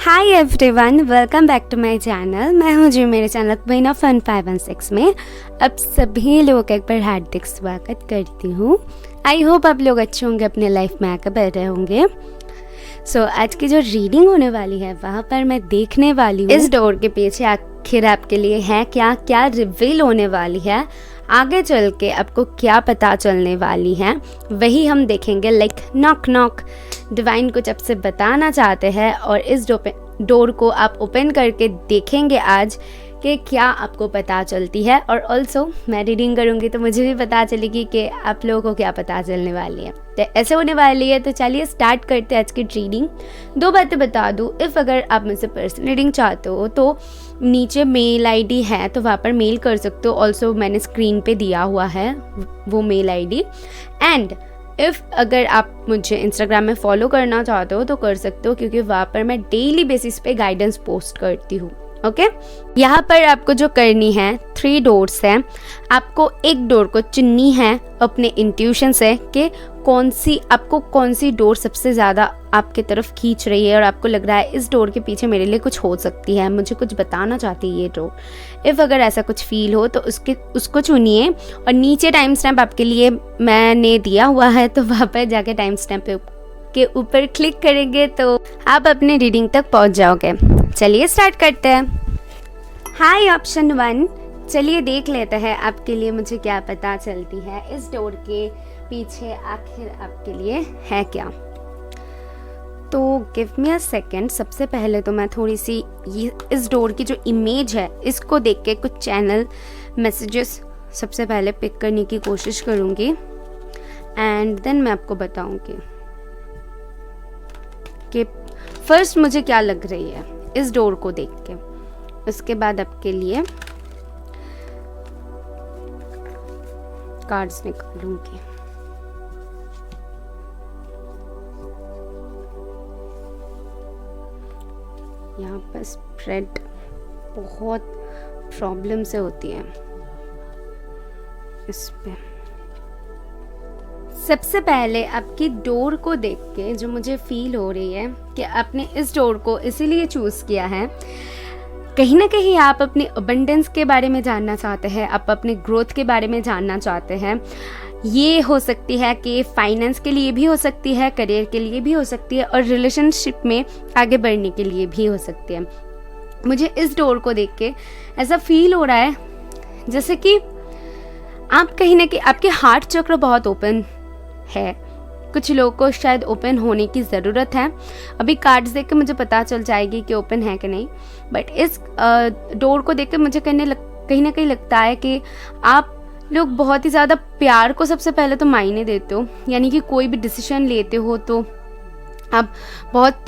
Hi everyone, welcome back to my channel. मैं हूं जी मेरे चैनल क्वीन ऑफ फन 516 में अब सभी लोगों का एक बार हार्दिक स्वागत करती हूं। आई होप आप लोग अच्छे होंगे, अपने लाइफ में आकर बैठे होंगे। आज की जो रीडिंग होने वाली है वहाँ पर मैं देखने वाली हूँ इस डोर के पीछे आखिर आपके लिए है क्या क्या रिवील होने वाली है, आगे चल के आपको क्या पता चलने वाली है वही हम देखेंगे। नॉक नॉक, डिवाइन कुछ आपसे बताना चाहते हैं और इस डोर को आप ओपन करके देखेंगे आज कि क्या आपको पता चलती है। और ऑल्सो मैं रीडिंग करूँगी तो मुझे भी पता चलेगी कि आप लोगों को क्या पता चलने वाली है। तो ऐसे होने वाली है। तो चलिए स्टार्ट करते हैं आज की रीडिंग। दो बातें बता दूँ, इफ़ अगर आप मुझसे पर्सनल रीडिंग चाहते हो तो नीचे मेल आईडी है तो वहाँ पर मेल कर सकते हो। ऑल्सो मैंने स्क्रीन पे दिया हुआ है वो मेल आईडी। एंड इफ़ अगर आप मुझे इंस्टाग्राम में फॉलो करना चाहते हो तो कर सकते हो, क्योंकि वहाँ पर मैं डेली बेसिस पे गाइडेंस पोस्ट करती हूँ। ओके, यहाँ पर आपको जो करनी है 3 डोर्स हैं। आपको एक डोर को चुननी है अपने इंट्यूशन से कि कौन सी डोर सबसे ज़्यादा आपके तरफ खींच रही है और आपको लग रहा है इस डोर के पीछे मेरे लिए कुछ हो सकती है, मुझे कुछ बताना चाहती है ये डोर। इफ़ अगर ऐसा कुछ फील हो तो उसको चुनिए और नीचे टाइम स्टैम्प आपके लिए मैंने दिया हुआ है, तो वहाँ पर जाके टाइम स्टैम्प के ऊपर क्लिक करेंगे तो आप अपने रीडिंग तक पहुँच जाओगे। चलिए स्टार्ट करते हैं। हाय ऑप्शन 1, चलिए देख लेते हैं आपके लिए मुझे क्या पता चलती है इस डोर के पीछे आखिर आपके लिए है क्या। तो गिव मी अ सेकेंड। सबसे पहले तो मैं थोड़ी सी इस डोर की जो इमेज है इसको देख के कुछ चैनल मैसेजेस सबसे पहले पिक करने की कोशिश करूँगी एंड देन मैं आपको बताऊँगी कि फर्स्ट मुझे क्या लग रही है इस डोर को देख के। उसके बाद आपके लिए कार्ड्स निकालूंगी। यहाँ पर स्प्रेड बहुत प्रॉब्लम से होती है इस पे। सबसे पहले आपकी डोर को देख के जो मुझे फील हो रही है कि आपने इस डोर को इसीलिए चूज़ किया है, कहीं ना कहीं आप अपनी अबंडेंस के बारे में जानना चाहते हैं, आप अपने ग्रोथ के बारे में जानना चाहते हैं। ये हो सकती है कि फाइनेंस के लिए भी हो सकती है, करियर के लिए भी हो सकती है और रिलेशनशिप में आगे बढ़ने के लिए भी हो सकती है। मुझे इस डोर को देख के ऐसा फील हो रहा है जैसे कि आप कहीं ना कहीं आपके हार्ट चक्र बहुत ओपन है। कुछ लोगों को शायद ओपन होने की ज़रूरत है। अभी कार्ड्स देख के मुझे पता चल जाएगी कि ओपन है कि नहीं, बट इस डोर को देख के मुझे कहीं ना कहीं लगता है कि आप लोग बहुत ही ज़्यादा प्यार को सबसे पहले तो मायने देते हो। यानी कि कोई भी डिसीजन लेते हो तो आप बहुत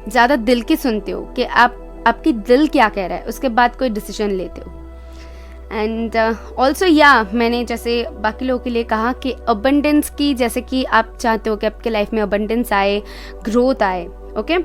ज़्यादा दिल की सुनते हो कि आपकी दिल क्या कह रहा है, उसके बाद कोई डिसीजन लेते हो। एंड ऑल्सो मैंने जैसे बाकी लोगों के लिए कहा कि अबंडेंस की, जैसे कि आप चाहते हो कि आपके लाइफ में अबंडेंस आए, ग्रोथ आए। ओके,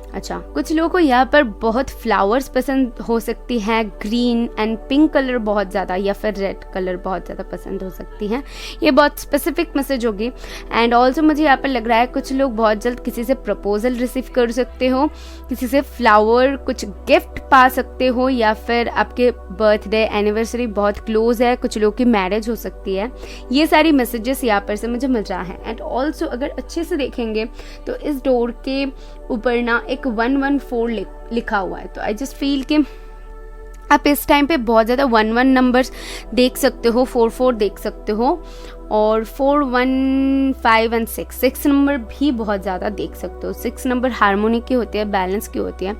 अच्छा, कुछ लोगों को यहाँ पर बहुत फ्लावर्स पसंद हो सकती है, ग्रीन एंड पिंक कलर बहुत ज़्यादा, या फिर रेड कलर बहुत ज़्यादा पसंद हो सकती हैं। ये बहुत स्पेसिफिक मैसेज होगी। एंड ऑल्सो मुझे यहाँ पर लग रहा है कुछ लोग बहुत जल्द किसी से प्रपोजल रिसीव कर सकते हो, किसी से फ्लावर कुछ गिफ्ट पा सकते हो, या फिर आपके बर्थडे एनिवर्सरी बहुत क्लोज है, कुछ लोगों की मैरिज हो सकती है। ये सारी मैसेजेस यहाँ पर से मुझे मिल रहा है। एंड ऑल्सो अगर अच्छे से देखेंगे तो इस डोर के ऊपर ना एक 114 लिखा हुआ है। तो आई जस्ट फील कि आप इस टाइम पे बहुत ज़्यादा 11 नंबर्स देख सकते हो, 44 देख सकते हो और 4, 1, 5 एंड 6 नंबर भी बहुत ज़्यादा देख सकते हो। 6 नंबर हार्मोनी की होती है, बैलेंस की होती है।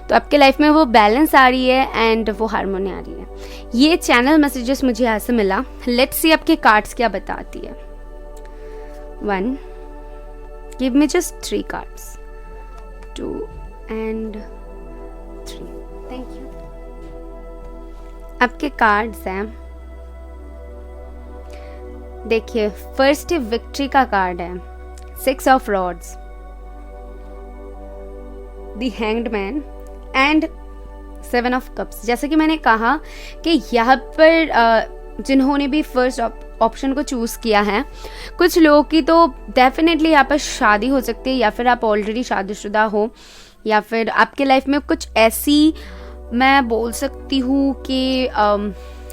तो आपके लाइफ में वो बैलेंस आ रही है एंड वो हार्मोनी आ रही है। ये चैनल मैसेजेस मुझे यहाँ से मिला। लेट्स सी आपके कार्ड्स क्या बताती है। 1, give me just 3 cards, 2 and 3। Thank you. आपके कार्ड्स हैं, देखिए फर्स्ट विक्ट्री का कार्ड है, 6 of rods, the hanged man and 7 of cups. जैसे कि मैंने कहा कि यहाँ पर जिन्होंने भी फर्स्ट ऑप्शन को चूज़ किया है, कुछ लोगों की तो डेफिनेटली यहाँ पर शादी हो सकती है, या फिर आप ऑलरेडी शादीशुदा हो, या फिर आपके लाइफ में कुछ ऐसी, मैं बोल सकती हूँ कि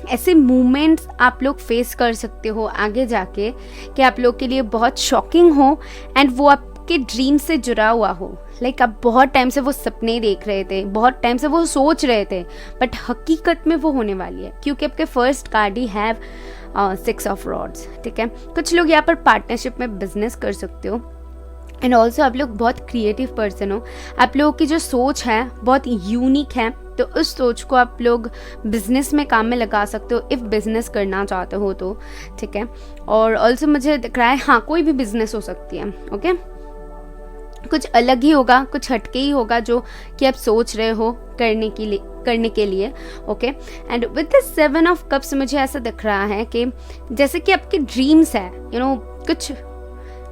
ऐसे मोमेंट्स आप लोग फेस कर सकते हो आगे जाके कि आप लोग के लिए बहुत शॉकिंग हो एंड वो आपके ड्रीम से जुड़ा हुआ हो। लाइक आप बहुत टाइम से वो सपने देख रहे थे, बहुत टाइम से वो सोच रहे थे, बट हकीकत में वो होने वाली है, क्योंकि आपके first card he have 6 of rods. ठीक है, कुछ लोग यहाँ पर पार्टनरशिप में बिजनेस कर सकते हो एंड ऑल्सो आप लोग बहुत क्रिएटिव पर्सन हो। आप लोगों की जो सोच है बहुत यूनिक है, तो उस सोच को आप लोग बिजनेस में काम में लगा सकते हो इफ़ बिजनेस करना चाहते हो तो। ठीक है, और ऑल्सो मुझे दिख रहा है हाँ कोई भी बिजनेस हो सकती है। ओके, कुछ अलग ही होगा, कुछ हटके ही होगा जो कि आप सोच रहे हो करने के लिए। Okay, and with the 7 of cups मुझे ऐसा दिख रहा है कि जैसे कि आपके ड्रीम्स है, कुछ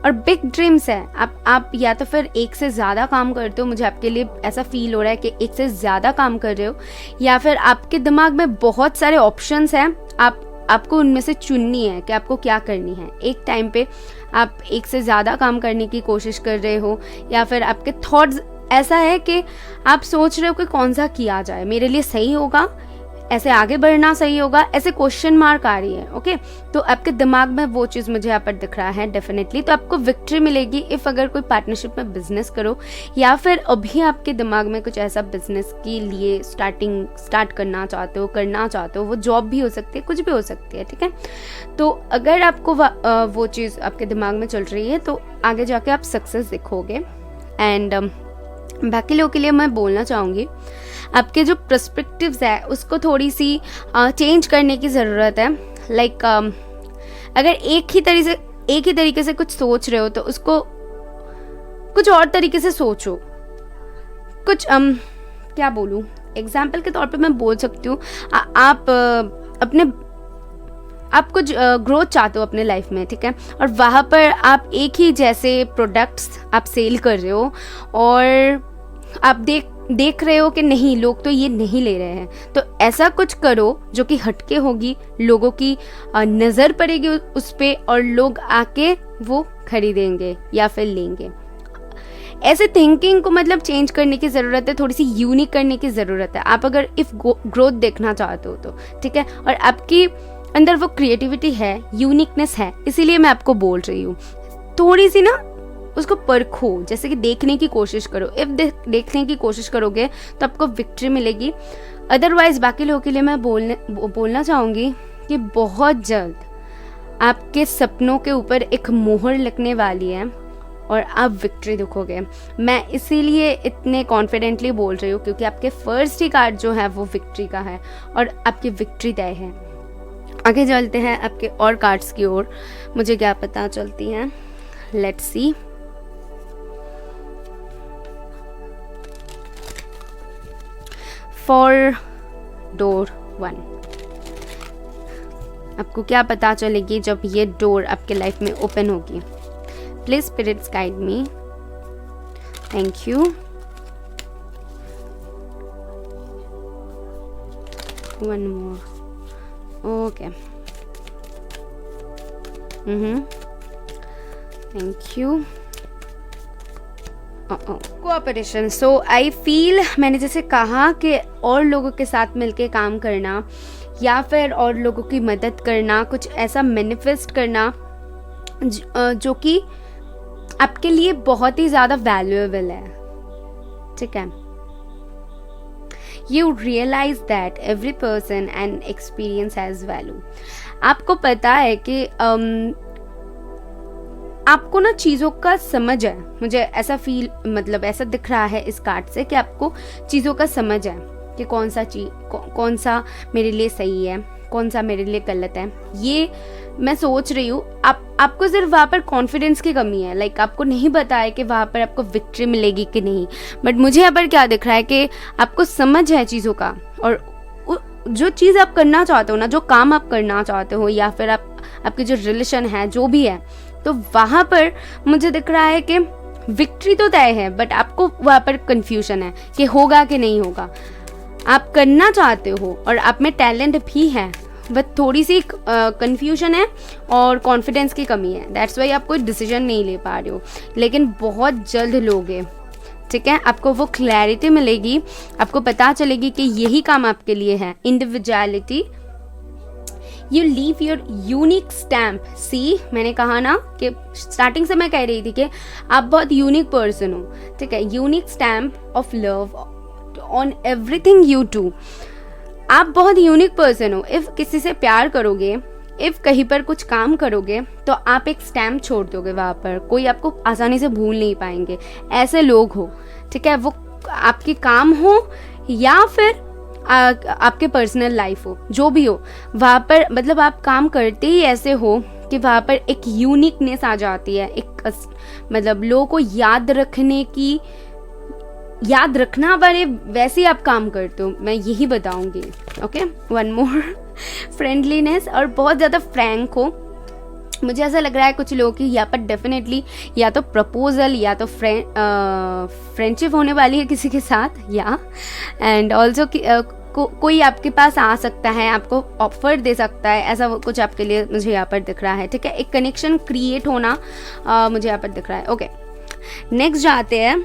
और बिग ड्रीम्स है। आप या तो फिर एक से ज़्यादा काम करते हो, मुझे आपके लिए ऐसा फील हो रहा है कि एक से ज़्यादा काम कर रहे हो, या फिर आपके दिमाग में बहुत सारे ऑप्शंस हैं, आपको उनमें से चुननी है कि आपको क्या करनी है। एक टाइम पे आप एक से ज़्यादा काम करने की कोशिश कर रहे हो, या फिर आपके थॉट्स ऐसा है कि आप सोच रहे हो कि कौन सा किया जाए, मेरे लिए सही होगा, ऐसे आगे बढ़ना सही होगा, ऐसे क्वेश्चन मार्क आ रही है। ओके, तो आपके दिमाग में वो चीज़ मुझे यहाँ पर दिख रहा है डेफिनेटली। तो आपको विक्ट्री मिलेगी इफ़ अगर कोई पार्टनरशिप में बिजनेस करो, या फिर अभी आपके दिमाग में कुछ ऐसा बिजनेस के लिए स्टार्ट करना चाहते हो, वो जॉब भी हो सकती है, कुछ भी हो सकती है। ठीक है, तो अगर आपको वो चीज़ आपके दिमाग में चल रही है तो आगे जाके आप सक्सेस दिखोगे। एंड बाकी लोगों के लिए मैं बोलना चाहूँगी, आपके जो पर्सपेक्टिव्स है उसको थोड़ी सी चेंज करने की ज़रूरत है। लाइक अगर एक ही तरीके से कुछ सोच रहे हो तो उसको कुछ और तरीके से सोचो। कुछ क्या बोलूँ, एग्जाम्पल के तौर पे मैं बोल सकती हूँ, आप कुछ ग्रोथ चाहते हो अपने लाइफ में। ठीक है, और वहाँ पर आप एक ही जैसे प्रोडक्ट्स आप सेल कर रहे हो और आप देख रहे हो कि नहीं, लोग तो ये नहीं ले रहे हैं, तो ऐसा कुछ करो जो कि हटके होगी, लोगों की नज़र पड़ेगी उस पे और लोग आके वो खरीदेंगे या फिर लेंगे। ऐसे थिंकिंग को मतलब चेंज करने की ज़रूरत है, थोड़ी सी यूनिक करने की ज़रूरत है। आप अगर इफ़ ग्रोथ देखना चाहते हो तो ठीक है, और आपकी अंदर वो क्रिएटिविटी है, यूनिकनेस है, इसीलिए मैं आपको बोल रही हूँ थोड़ी सी ना उसको परखो, जैसे कि देखने की कोशिश करो। इफ देखने की कोशिश करोगे तो आपको विक्ट्री मिलेगी। अदरवाइज बाकी लोगों के लिए मैं बोलना चाहूँगी कि बहुत जल्द आपके सपनों के ऊपर एक मोहर लगने वाली है और आप विक्ट्री दिखोगे। मैं इसीलिए इतने कॉन्फिडेंटली बोल रही हूँ क्योंकि आपके फर्स्ट ही कार्ड जो है वो विक्ट्री का है और आपकी विक्ट्री तय है। आगे चलते हैं आपके और कार्ड्स की ओर, मुझे क्या पता चलती हैं। Let's see. फॉर डोर 1 आपको क्या पता चलेगी जब ये डोर आपके लाइफ में ओपन होगी। Please spirits guide me, thank you. 1 more, okay, thank you. Cooperation, so I feel, मैंने जैसे कहा कि और लोगों के साथ मिलके काम करना या फिर और लोगों की मदद करना, कुछ ऐसा मैनिफेस्ट करना जो कि आपके लिए बहुत ही ज़्यादा वैल्यूएबल है। ठीक है, you realize that every person and experience has value। आपको पता है कि आपको ना चीज़ों का समझ है, मुझे ऐसा फील मतलब ऐसा दिख रहा है इस कार्ड से कि आपको चीज़ों का समझ है कि कौन सा मेरे लिए सही है, कौन सा मेरे लिए गलत है। ये मैं सोच रही हूँ आपको सिर्फ वहाँ पर कॉन्फिडेंस की कमी है। लाइक आपको नहीं पता है कि वहाँ पर आपको विक्ट्री मिलेगी कि नहीं, बट मुझे यहाँ पर क्या दिख रहा है कि आपको समझ है चीज़ों का, और जो चीज़ आप करना चाहते हो ना, जो काम आप करना चाहते हो या फिर आपकी जो रिलेशन है जो भी है, तो वहाँ पर मुझे दिख रहा है कि विक्ट्री तो तय है, बट आपको वहाँ पर कंफ्यूजन है कि होगा कि नहीं होगा। आप करना चाहते हो और आप में टैलेंट भी है, बट थोड़ी सी कंफ्यूजन है और कॉन्फिडेंस की कमी है। दैट्स वाई आप कोई डिसीजन नहीं ले पा रहे हो, लेकिन बहुत जल्द लोगे, ठीक है, आपको वो क्लैरिटी मिलेगी, आपको पता चलेगी कि यही काम आपके लिए है। Individuality, you leave your unique stamp. See, मैंने कहा ना कि स्टार्टिंग से मैं कह रही थी कि आप बहुत यूनिक पर्सन हो, ठीक है। Unique stamp of love on everything you do. आप बहुत यूनिक पर्सन हो। इफ किसी से प्यार करोगे, इफ कहीं पर कुछ काम करोगे, तो आप एक स्टैम्प छोड़ दोगे वहाँ पर, कोई आपको आसानी से भूल नहीं पाएंगे। ऐसे लोग हो, ठीक है, वो आपके काम हो या फिर आपके पर्सनल लाइफ हो, जो भी हो, वहाँ पर मतलब आप काम करते ही ऐसे हो कि वहाँ पर एक यूनिकनेस आ जाती है, एक मतलब लोगों को याद रखना वाले वैसे ही आप काम करते हो, मैं यही बताऊंगी। ओके, वन मोर, फ्रेंडलीनेस, और बहुत ज़्यादा फ्रैंक हो। मुझे ऐसा लग रहा है कुछ लोगों की यहाँ पर डेफिनेटली या तो प्रपोजल या तो फ्रेंडशिप होने वाली है किसी के साथ, या एंड ऑल्सो कोई आपके पास आ सकता है, आपको ऑफर दे सकता है, ऐसा कुछ आपके लिए मुझे यहाँ पर दिख रहा है, ठीक है। एक कनेक्शन क्रिएट होना मुझे यहाँ पर दिख रहा है। ओके, नेक्स्ट जाते हैं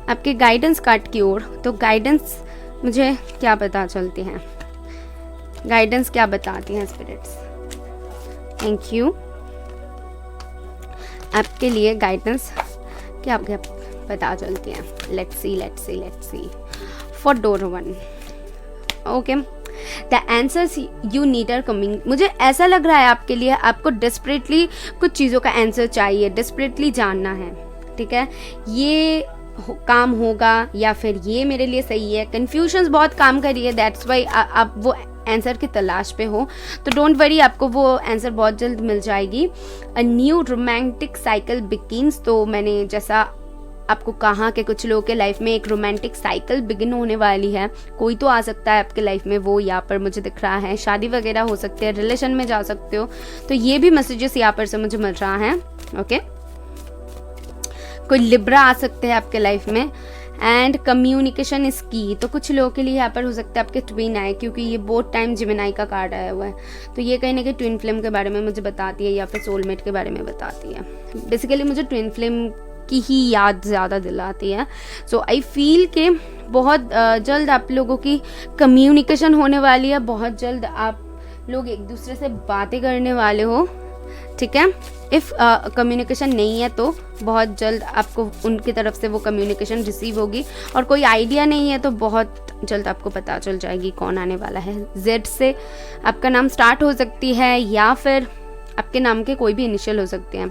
आपके गाइडेंस कार्ड की ओर। तो गाइडेंस मुझे क्या पता चलती हैं, गाइडेंस क्या बताती हैं स्पिरिट्स? Thank you. आपके लिए गाइडेंस क्या पता चलती हैं? Let's see for door 1। Okay, the answers you need are coming. मुझे ऐसा लग रहा है आपके लिए आपको डेस्परेटली कुछ चीज़ों का आंसर चाहिए, डेस्परेटली जानना है, ठीक है। ये काम होगा या फिर ये मेरे लिए सही है। कन्फ्यूजन्स बहुत काम कर रही है, दैट्स वाई आप वो आंसर की तलाश पे हो। तो डोंट वरी, आपको वो आंसर बहुत जल्द मिल जाएगी। A new romantic cycle begins. तो मैंने जैसा आपको कहा कि कुछ लोगों के लाइफ में एक रोमांटिक साइकिल बिगिन होने वाली है। कोई तो आ सकता है आपके लाइफ में, वो यहाँ पर मुझे दिख रहा है। शादी वगैरह हो सकती है, रिलेशन में जा सकते हो। तो ये भी मैसेजेस यहाँ पर से मुझे मिल रहा है। ओके, कोई लिब्रा आ सकते हैं आपके लाइफ में। एंड कम्युनिकेशन इज की। तो कुछ लोगों के लिए यहाँ पर हो सकता है आपके ट्विन आए, क्योंकि ये बोथ टाइम जिमिनाई का कार्ड आया हुआ है। तो ये कहीं ना कहीं ट्विन फ्लेम के बारे में मुझे बताती है, या फिर सोलमेट के बारे में बताती है। बेसिकली मुझे ट्विन फ्लेम की ही याद ज़्यादा दिलाती है। सो आई फील कि बहुत जल्द आप लोगों की कम्युनिकेशन होने वाली है, बहुत जल्द आप लोग एक दूसरे से बातें करने वाले हो, ठीक है। इफ़ कम्युनिकेशन नहीं है तो बहुत जल्द आपको उनकी तरफ से वो कम्युनिकेशन रिसीव होगी, और कोई आइडिया नहीं है तो बहुत जल्द आपको पता चल जाएगी कौन आने वाला है। जेड से आपका नाम स्टार्ट हो सकती है, या फिर आपके नाम के कोई भी इनिशियल हो सकते हैं।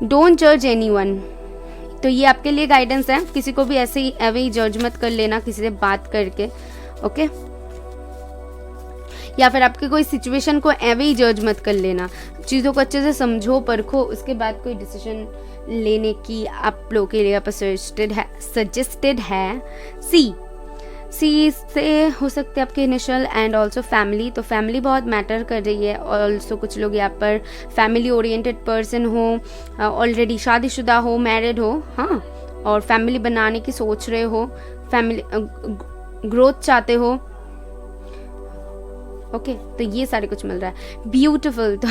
डोंट जज एनीवन। तो ये आपके लिए गाइडेंस है। किसी को भी ऐसे ही जज मत कर लेना किसी से बात करके, ओके। या फिर आपके कोई सिचुएशन को एवे ही जज मत कर लेना। चीज़ों को अच्छे से समझो, परखो, उसके बाद कोई डिसीजन लेने की आप लोगों के लिए सजेस्टेड है। सी से हो सकते हैं आपके इनिशियल एंड ऑल्सो फैमिली। तो फैमिली बहुत मैटर कर रही है। ऑल्सो कुछ लोग यहाँ पर फैमिली ओरिएंटेड पर्सन हो, ऑलरेडी शादीशुदा हो, मैरिड हो, हाँ, और फैमिली बनाने की सोच रहे हो, फैमिली ग्रोथ चाहते हो, ओके। तो ये सारे कुछ मिल रहा है। ब्यूटीफुल। तो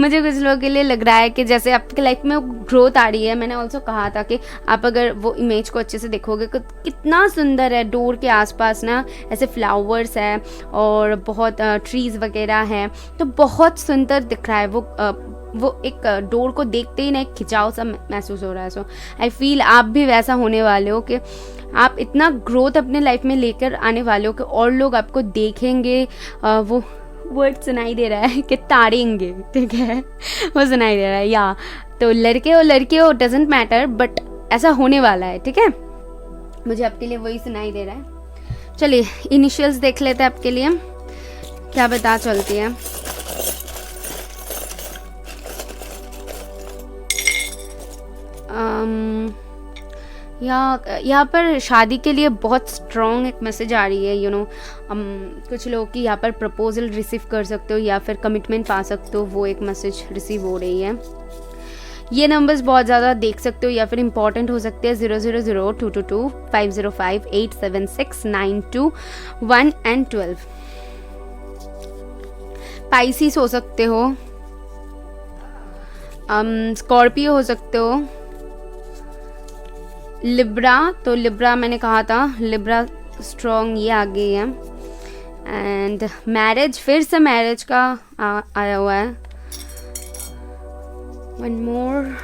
मुझे कुछ लोगों के लिए लग रहा है कि जैसे आपके लाइफ में ग्रोथ आ रही है। मैंने ऑल्सो कहा था कि आप अगर वो इमेज को अच्छे से देखोगे तो कितना सुंदर है। डोर के आसपास ना ऐसे फ्लावर्स है और बहुत ट्रीज वगैरह हैं, तो बहुत सुंदर दिख रहा है वो एक डोर को देखते ही ना एक खिंचाव सा महसूस हो रहा है। सो आई फील आप भी वैसा होने वाले हो कि आप इतना ग्रोथ अपने लाइफ में लेकर आने वाले हो कि और लोग आपको देखेंगे। वो वर्ड सुनाई दे रहा है कि ताड़ेंगे, ठीक है, वो सुनाई दे रहा है। या तो लड़के हो डजेंट मैटर, बट ऐसा होने वाला है, ठीक है। मुझे आपके लिए वही सुनाई दे रहा है। चलिए इनिशियल्स देख लेते हैं आपके लिए क्या बता चलती है। यहाँ पर शादी के लिए बहुत स्ट्रॉन्ग एक मैसेज आ रही है। यू नो कुछ लोग की यहाँ पर प्रपोजल रिसीव कर सकते हो या फिर कमिटमेंट पा सकते हो, वो एक मैसेज रिसीव हो रही है। ये नंबर्स बहुत ज़्यादा देख सकते हो या फिर इंपॉर्टेंट हो सकते हैं। 000222505876921 एंड 12। पाइसिस हो सकते हो, स्कॉर्पियो हो सकते हो, लिब्रा, तो लिब्रा मैंने कहा था, लिब्रा स्ट्रॉन्ग ये आ गई है। एंड मैरिज, फिर से मैरिज का आया हुआ है। वन मोर,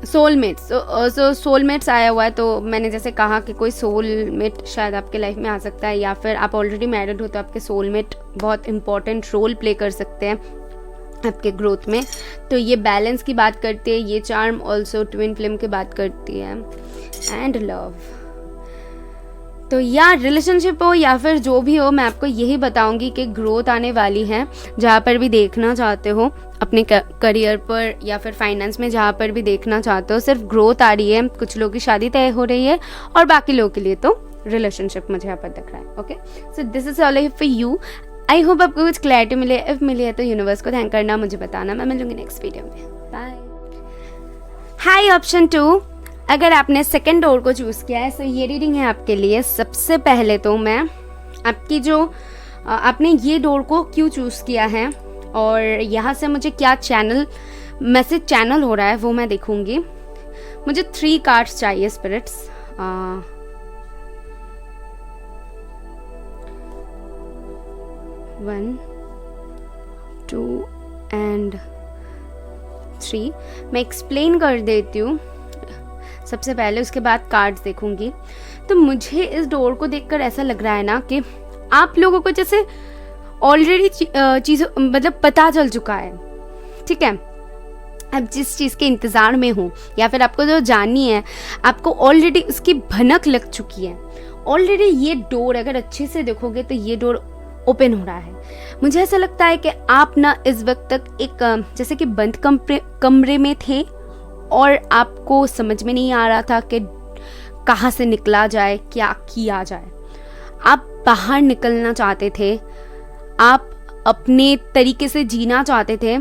सोलमेट्स, सो सोलमेट्स आया हुआ है। तो मैंने जैसे कहा कि कोई सोलमेट शायद आपके लाइफ में आ सकता है, या फिर आप ऑलरेडी मैरिड हो तो आपके सोलमेट बहुत इंपॉर्टेंट रोल प्ले कर सकते हैं आपके ग्रोथ में। तो ये बैलेंस की बात करती है, ये चार्म ऑल्सो ट्विन फ्लेम की बात करती है। एंड लव, तो या रिलेशनशिप हो या फिर जो भी हो, मैं आपको यही बताऊंगी कि ग्रोथ आने वाली है। जहाँ पर भी देखना चाहते हो अपने करियर पर या फिर फाइनेंस में, जहाँ पर भी देखना चाहते हो, सिर्फ ग्रोथ आ रही है। कुछ लोगों की शादी तय हो रही है और बाकी लोगों के लिए तो रिलेशनशिप मुझे यहाँ पर दिख रहा है। Okay, so this is all for you. I hope आपको कुछ क्लैरिटी मिले। इफ मिली है तो यूनिवर्स को थैंक करना, मुझे बताना। मैं मिलूंगी नेक्स्ट वीडियो में। बाय। हाई ऑप्शन 2, अगर आपने सेकेंड डोर को चूज़ किया है तो ये रीडिंग है आपके लिए। सबसे पहले तो मैं आपकी जो आपने ये डोर को क्यों चूज़ किया है और यहाँ से मुझे क्या मैसेज चैनल हो रहा है वो मैं देखूंगी। मुझे 3 कार्ड्स चाहिए स्पिरिट्स। 1 2 एंड 3। मैं एक्सप्लेन कर देती हूँ सबसे पहले, उसके बाद कार्ड्स देखूंगी। तो मुझे इस डोर को देखकर ऐसा लग रहा है ना कि आप लोगों को जैसे ऑलरेडी चीज़ मतलब पता चल चुका है, ठीक है। अब जिस चीज़ के इंतज़ार में हो या फिर आपको जो जाननी है, आपको ऑलरेडी उसकी भनक लग चुकी है। ऑलरेडी ये डोर अगर अच्छे से देखोगे तो ये डोर ओपन हो रहा है। मुझे ऐसा लगता है कि आप ना इस वक्त तक एक जैसे कि बंद कमरे में थे और आपको समझ में नहीं आ रहा था कि कहाँ से निकला जाए, क्या किया जाए। आप बाहर निकलना चाहते थे, आप अपने तरीके से जीना चाहते थे,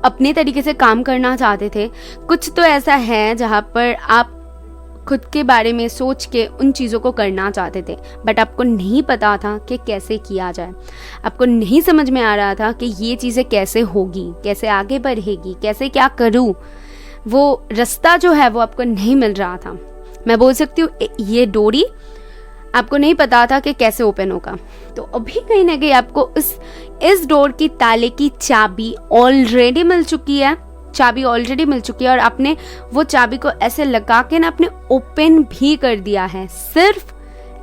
अपने तरीके से काम करना चाहते थे। कुछ तो ऐसा है जहाँ पर आप खुद के बारे में सोच के उन चीज़ों को करना चाहते थे, बट आपको नहीं पता था कि कैसे किया जाए। आपको नहीं समझ में आ रहा था कि ये चीज़ें कैसे होगी, कैसे आगे बढ़ेगी, कैसे क्या करूँ। वो रास्ता जो है वो आपको नहीं मिल रहा था। मैं बोल सकती हूँ ये डोरी आपको नहीं पता था कि कैसे ओपन होगा। तो अभी कहीं ना कहीं आपको इस डोर की ताले की चाबी ऑलरेडी मिल चुकी है। चाबी ऑलरेडी मिल चुकी है और आपने वो चाबी को ऐसे लगा के ना आपने ओपन भी कर दिया है। सिर्फ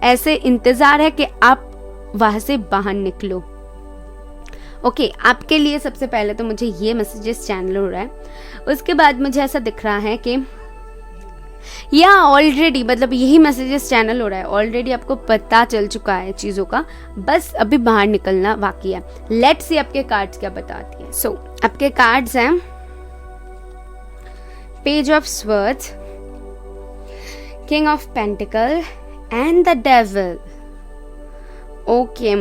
ऐसे इंतजार है कि आप वहां से बाहर निकलो। ओके, आपके लिए सबसे पहले तो मुझे ये मैसेजेस चैनल हो रहा है। उसके बाद मुझे ऐसा दिख रहा है कि या ऑलरेडी मतलब यही मैसेजेस चैनल हो रहा है। ऑलरेडी आपको पता चल चुका है चीज़ों का, बस अभी बाहर निकलना बाकी है। लेट्स सी आपके कार्ड्स क्या बताती हैं। सो आपके कार्ड्स हैं page of swords, king of pentacle and the devil. Okay,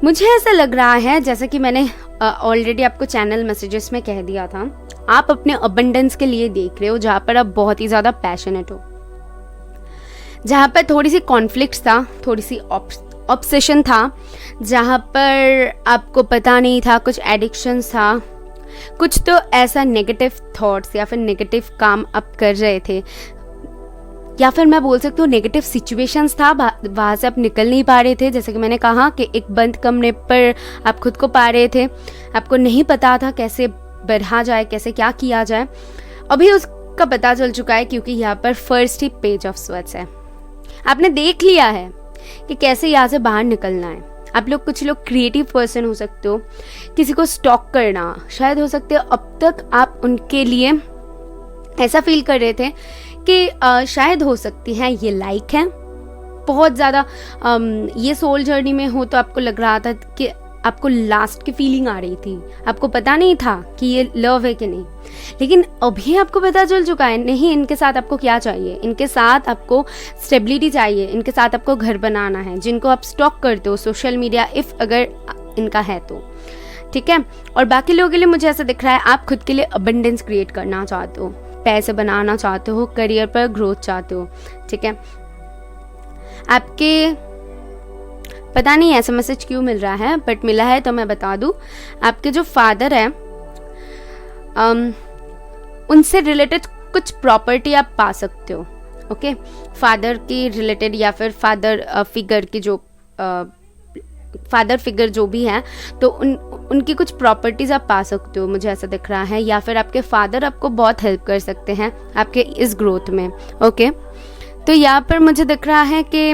मुझे ऐसा लग रहा है जैसा कि मैंने ऑलरेडी आपको चैनल मैसेजेस में कह दिया था, आप अपने अबंडेंस के लिए देख रहे हो, जहाँ पर आप बहुत ही ज़्यादा पैशनेट हो, जहाँ पर थोड़ी सी कॉन्फ्लिक्ट था, थोड़ी सी ऑब्सेशन था, जहाँ पर आपको पता नहीं था, कुछ एडिक्शंस था, कुछ तो ऐसा नेगेटिव थॉट्स या फिर नेगेटिव काम आप कर रहे थे, या फिर मैं बोल सकती हूँ नेगेटिव सिचुएशंस था, वहाँ से आप निकल नहीं पा रहे थे। जैसे कि मैंने कहा कि एक बंद कमरे पर आप खुद को पा रहे थे, आपको नहीं पता था कैसे बढ़ा जाए, कैसे क्या किया जाए। अभी उसका पता चल चुका है क्योंकि यहाँ पर first he page of swords है। आपने देख लिया है कि कैसे यहाँ से बाहर निकलना है। आप लोग, कुछ लोग क्रिएटिव पर्सन हो सकते हो, किसी को स्टॉक करना शायद हो सकते हो। अब तक आप उनके लिए ऐसा फील कर रहे थे कि शायद हो सकती है ये लाइक है बहुत ज़्यादा। ये सोल जर्नी में हो तो आपको लग रहा था कि आपको लास्ट की फीलिंग आ रही थी, आपको पता नहीं था कि ये लव है कि नहीं। लेकिन अभी आपको पता चल चुका है, नहीं, इनके साथ आपको क्या चाहिए, इनके साथ आपको स्टेबिलिटी चाहिए, इनके साथ आपको घर बनाना है। जिनको आप स्टॉक करते हो सोशल मीडिया, इफ़ अगर इनका है तो ठीक है। और बाकी लोगों के लिए मुझे ऐसा दिख रहा है आप खुद के लिए अबंडेंस क्रिएट करना चाहते हो, पैसे बनाना चाहते हो, करियर पर ग्रोथ चाहते हो, ठीक है। आपके पता नहीं ऐसा मैसेज क्यों मिल रहा है, बट मिला है तो मैं बता दूँ। आपके जो फादर हैं उनसे रिलेटेड कुछ प्रॉपर्टी आप पा सकते हो। ओके, फादर की रिलेटेड या फिर फादर फिगर जो भी है, तो उनकी कुछ प्रॉपर्टीज़ आप पा सकते हो, मुझे ऐसा दिख रहा है। या फिर आपके फादर आपको बहुत हेल्प कर सकते हैं आपके इस ग्रोथ में। ओके, तो यहाँ पर मुझे दिख रहा है कि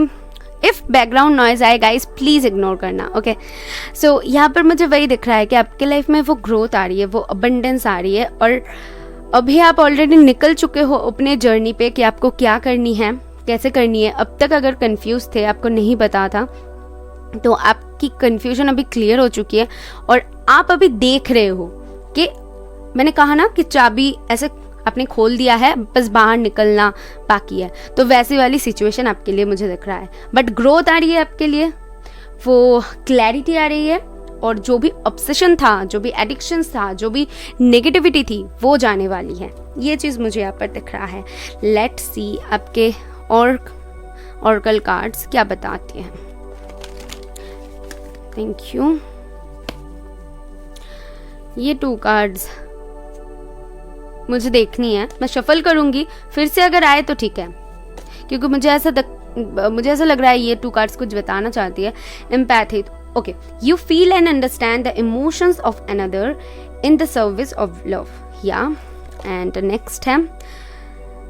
इफ़ बैकग्राउंड नॉइज आए गाइस प्लीज़ इग्नोर करना। ओके, सो यहाँ पर मुझे वही दिख रहा है कि आपके लाइफ में वो ग्रोथ आ रही है, वो अबंडेंस आ रही है, और अभी आप ऑलरेडी निकल चुके हो अपने जर्नी पे कि आपको क्या करनी है, कैसे करनी है। अब तक अगर कंफ्यूज थे, आपको नहीं पता था, तो आपकी कंफ्यूजन अभी क्लियर हो चुकी है और आप अभी देख रहे हो कि मैंने कहा ना कि चाबी ऐसे आपने खोल दिया है, बस बाहर निकलना बाकी है। तो वैसी वाली सिचुएशन आपके लिए मुझे दिख रहा है, बट ग्रोथ आ रही है आपके लिए, वो क्लैरिटी आ रही है, और जो भी ऑब्सेशन था, जो भी एडिक्शन था, जो भी नेगेटिविटी थी, वो जाने वाली है। ये चीज़ मुझे यहाँ पर दिख रहा है। लेट्स सी आपके ऑरेकल कार्ड्स क्या बताते हैं। Thank you. ये 2 कार्ड्स मुझे देखनी है, मैं शफल करूंगी, फिर से अगर आए तो ठीक है, क्योंकि मुझे ऐसा लग रहा है ये 2 कार्ड्स कुछ बताना चाहती है। Empathy. Okay, you feel and understand the emotions of another in the service of love. या एंड नेक्स्ट है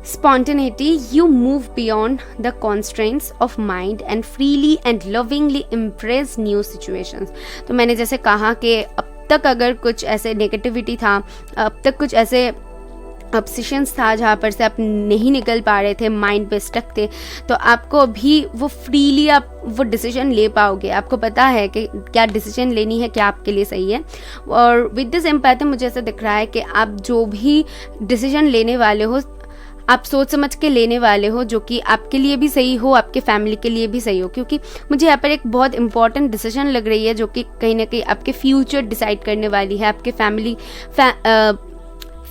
spontaneity, you move beyond the constraints of mind and freely and lovingly embrace new situations। तो मैंने जैसे कहा कि अब तक अगर कुछ ऐसे नेगेटिविटी था, अब तक कुछ ऐसे ऑब्सेशंस था जहाँ पर से आप नहीं निकल पा रहे थे, माइंड पे स्टक थे, तो आपको अभी वो फ्रीली आप वो डिसीजन ले पाओगे। आपको पता है कि क्या डिसीजन लेनी है, क्या आपके लिए सही है। और विद दिस एम्पैथी मुझे ऐसा दिख रहा है कि आप जो भी डिसीजन लेने वाले हो, आप सोच समझ के लेने वाले हो, जो कि आपके लिए भी सही हो, आपके फैमिली के लिए भी सही हो। क्योंकि मुझे यहाँ पर एक बहुत इंपॉर्टेंट डिसीजन लग रही है, जो कि कहीं ना कहीं आपके फ्यूचर डिसाइड करने वाली है, आपके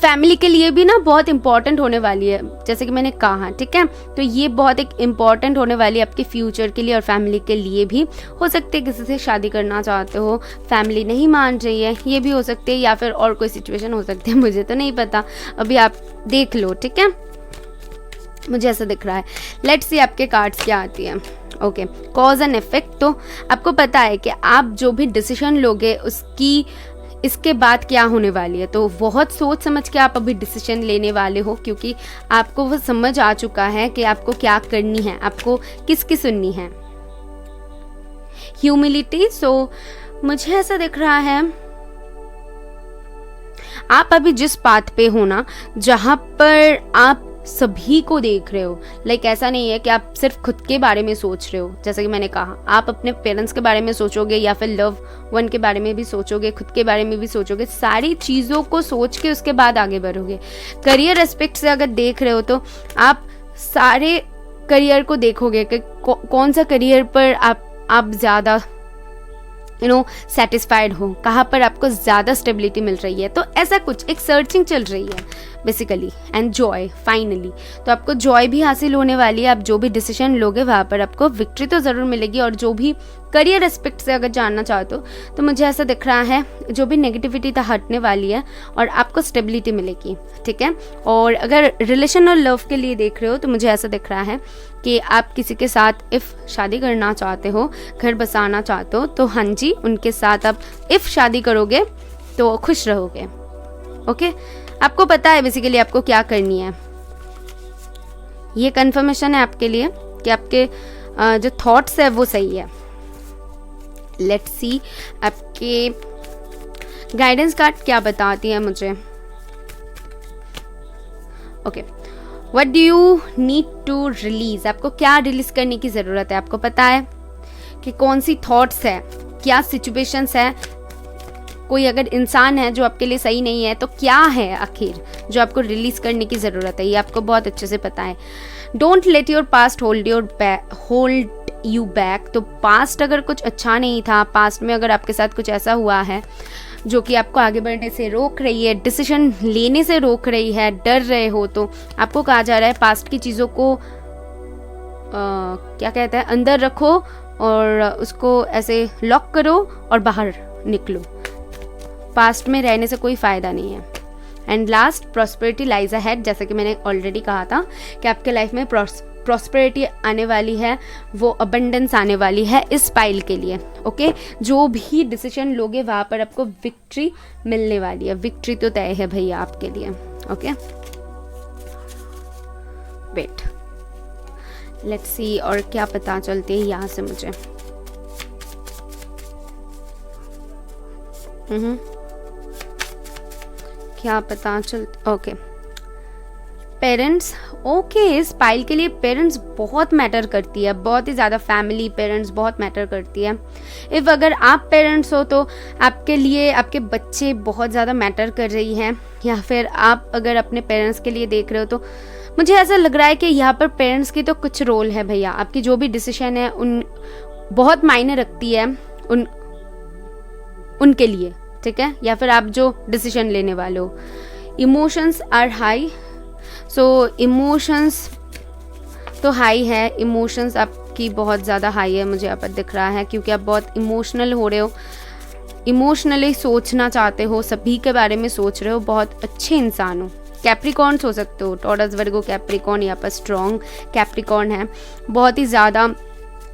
फैमिली के लिए भी ना बहुत इंपॉर्टेंट होने वाली है, जैसे कि मैंने कहा। ठीक है, तो ये बहुत एक इम्पॉर्टेंट होने वाली है आपके फ्यूचर के लिए और फैमिली के लिए भी। हो सकते है किसी से शादी करना चाहते हो, फैमिली नहीं मान रही है, ये भी हो सकते हैं, या फिर और कोई सिचुएशन हो सकती है, मुझे तो नहीं पता, अभी आप देख लो। ठीक है, मुझे ऐसा दिख रहा है। लेट्स सी आपके कार्ड्स क्या आती है। Okay, cause and effect. तो आपको पता है कि आप जो भी डिसीजन लोगे उसकी इसके बाद क्या होने वाली है, तो बहुत सोच समझ के आप अभी डिसीजन लेने वाले हो, क्योंकि आपको वो समझ आ चुका है कि आपको क्या करनी है, आपको किसकी सुननी है। ह्यूमिलिटी। सो मुझे ऐसा दिख रहा है आप अभी जिस पाथ पे हो ना, जहां पर आप सभी को देख रहे हो, लाइक ऐसा नहीं है कि आप सिर्फ खुद के बारे में सोच रहे हो। जैसे कि मैंने कहा, आप अपने पेरेंट्स के बारे में सोचोगे, या फिर लव वन के बारे में भी सोचोगे, खुद के बारे में भी सोचोगे, सारी चीज़ों को सोच के उसके बाद आगे बढ़ोगे। करियर एस्पेक्ट से अगर देख रहे हो तो आप सारे करियर को देखोगे कि कौन सा करियर पर आप ज़्यादा सेटिस्फाइड हो, कहाँ पर आपको ज़्यादा स्टेबिलिटी मिल रही है। तो ऐसा कुछ एक सर्चिंग चल रही है बेसिकली, एंड जॉय फाइनली। तो आपको जॉय भी हासिल होने वाली है। आप जो भी डिसीजन लोगे वहाँ पर आपको विक्ट्री तो ज़रूर मिलेगी। और जो भी करियर एस्पेक्ट से अगर जानना चाहते हो तो मुझे ऐसा दिख रहा है जो भी नेगेटिविटी था हटने वाली है और आपको स्टेबिलिटी मिलेगी। ठीक है, और अगर रिलेशन और लव के लिए देख रहे हो तो मुझे ऐसा दिख रहा है कि आप किसी के साथ इफ़ शादी करना चाहते हो, घर बसाना चाहते हो, तो हाँ जी, उनके साथ आप इफ़ शादी करोगे तो खुश रहोगे। ओके, आपको पता है बेसिकली आपको क्या करनी है। ये कंफर्मेशन है आपके लिए कि आपके जो थॉट्स है वो सही है। लेट्स सी आपके गाइडेंस कार्ड क्या बताती है मुझे। Okay, what do you need to release. आपको क्या रिलीज करने की ज़रूरत है। आपको पता है कि कौन सी थॉट्स है, क्या सिचुएशंस है, कोई अगर इंसान है जो आपके लिए सही नहीं है तो क्या है आखिर जो आपको रिलीज करने की ज़रूरत है, ये आपको बहुत अच्छे से पता है। Don't let your past hold you back. तो पास्ट अगर कुछ अच्छा नहीं था, पास्ट में अगर आपके साथ कुछ ऐसा हुआ है जो कि आपको आगे बढ़ने से रोक रही है, डिसीजन लेने से रोक रही है, डर रहे हो, तो आपको कहा जा रहा है पास्ट की चीज़ों को क्या कहते हैं, अंदर रखो और उसको ऐसे लॉक करो और बाहर निकलो। पास्ट में रहने से कोई फ़ायदा नहीं है। And last, prosperity lies ahead. जैसे कि मैंने ऑलरेडी कहा था कि आपके लाइफ में प्रॉस्पेरिटी आने वाली है, वो अबंडेंस आने वाली है इस पाइल के लिए। ओके, जो भी डिसीजन लोगे वहाँ पर आपको विक्ट्री मिलने वाली है। विक्ट्री तो तय है भैया आपके लिए। ओके, वेट, लेट्स सी और क्या पता चलती है यहाँ से मुझे। क्या पता चलता। Okay, parents. ओके, इस पाइल के लिए पेरेंट्स बहुत मैटर करती है, बहुत ही ज़्यादा। फैमिली, पेरेंट्स बहुत मैटर करती है। इफ़ अगर आप पेरेंट्स हो तो आपके लिए आपके बच्चे बहुत ज़्यादा मैटर कर रही हैं, या फिर आप अगर अपने पेरेंट्स के लिए देख रहे हो तो मुझे ऐसा लग रहा है कि यहाँ पर पेरेंट्स की तो कुछ रोल है भैया। आपकी जो भी डिसीजन है उन बहुत मायने रखती है उनके लिए, ठीक है, या फिर आप जो डिसीजन लेने वाले हो। Emotions are high, so emotions तो हाई है। इमोशंस आपकी बहुत ज़्यादा हाई है, मुझे यहाँ पर दिख रहा है, क्योंकि आप बहुत इमोशनल हो रहे हो, इमोशनली सोचना चाहते हो, सभी के बारे में सोच रहे हो, बहुत अच्छे इंसान हो। कैप्रिकॉर्न्स हो सकते हो, टॉरस, वर्गो, कैप्रिकॉर्न। यहाँ पर स्ट्रॉन्ग कैप्रिकॉर्न है, बहुत ही ज़्यादा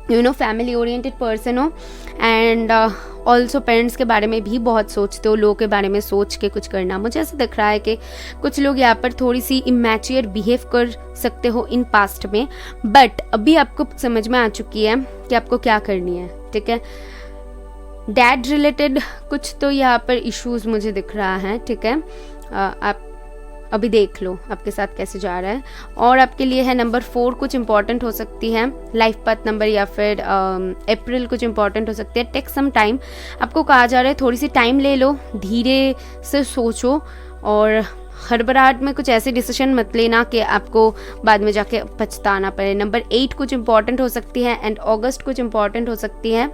फैमिली ओरिएंटेड पर्सन हो। एंड ऑल्सो पेरेंट्स के बारे में भी बहुत सोचते हो, लोगों के बारे में सोच के कुछ करना। मुझे ऐसा दिख रहा है कि कुछ लोग यहाँ पर थोड़ी सी इमैच्योर बिहेव कर सकते हो इन पास्ट में, बट अभी आपको समझ में आ चुकी है कि आपको क्या करनी है, ठीक है। डैड रिलेटेड कुछ तो यहाँ पर इश्यूज मुझे दिख रहा है, ठीक है। आप अभी देख लो आपके साथ कैसे जा रहा है। और आपके लिए है नंबर 4 कुछ इंपॉर्टेंट हो सकती है, लाइफ पाथ नंबर, या फिर अप्रैल कुछ इंपॉर्टेंट हो सकती है। टेक सम टाइम, आपको कहा जा रहा है थोड़ी सी टाइम ले लो, धीरे से सोचो, और हड़बड़ाहट में कुछ ऐसे डिसीजन मत लेना कि आपको बाद में जाके पछताना पड़े। नंबर 8 कुछ इंपॉर्टेंट हो सकती है, एंड अगस्त कुछ इंपॉर्टेंट हो सकती है।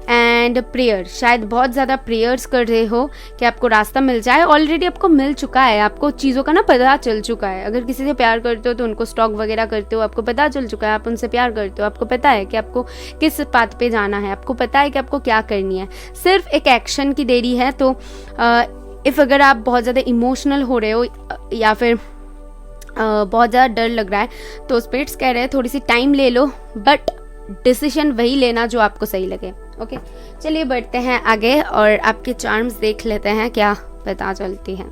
एंड प्रेयर, शायद बहुत ज़्यादा प्रेयर्स कर रहे हो कि आपको रास्ता मिल जाए। ऑलरेडी आपको मिल चुका है, आपको चीज़ों का ना पता चल चुका है। अगर किसी से प्यार करते हो तो उनको स्टॉक वगैरह करते हो, आपको पता चल चुका है आप उनसे प्यार करते हो, आपको पता है कि आपको किस पाथ पे जाना है, आपको पता है कि आपको क्या करनी है, सिर्फ एक एक्शन की देरी है। तो इफ़ अगर आप बहुत ज़्यादा इमोशनल हो रहे हो या फिर बहुत ज़्यादा डर लग रहा है, तो स्पिरिट्स कह रहे हैं थोड़ी सी टाइम ले लो, बट डिसीजन वही लेना जो आपको सही लगे। ओके, चलिए बढ़ते हैं आगे और आपके चार्म्स देख लेते हैं क्या पता चलती है।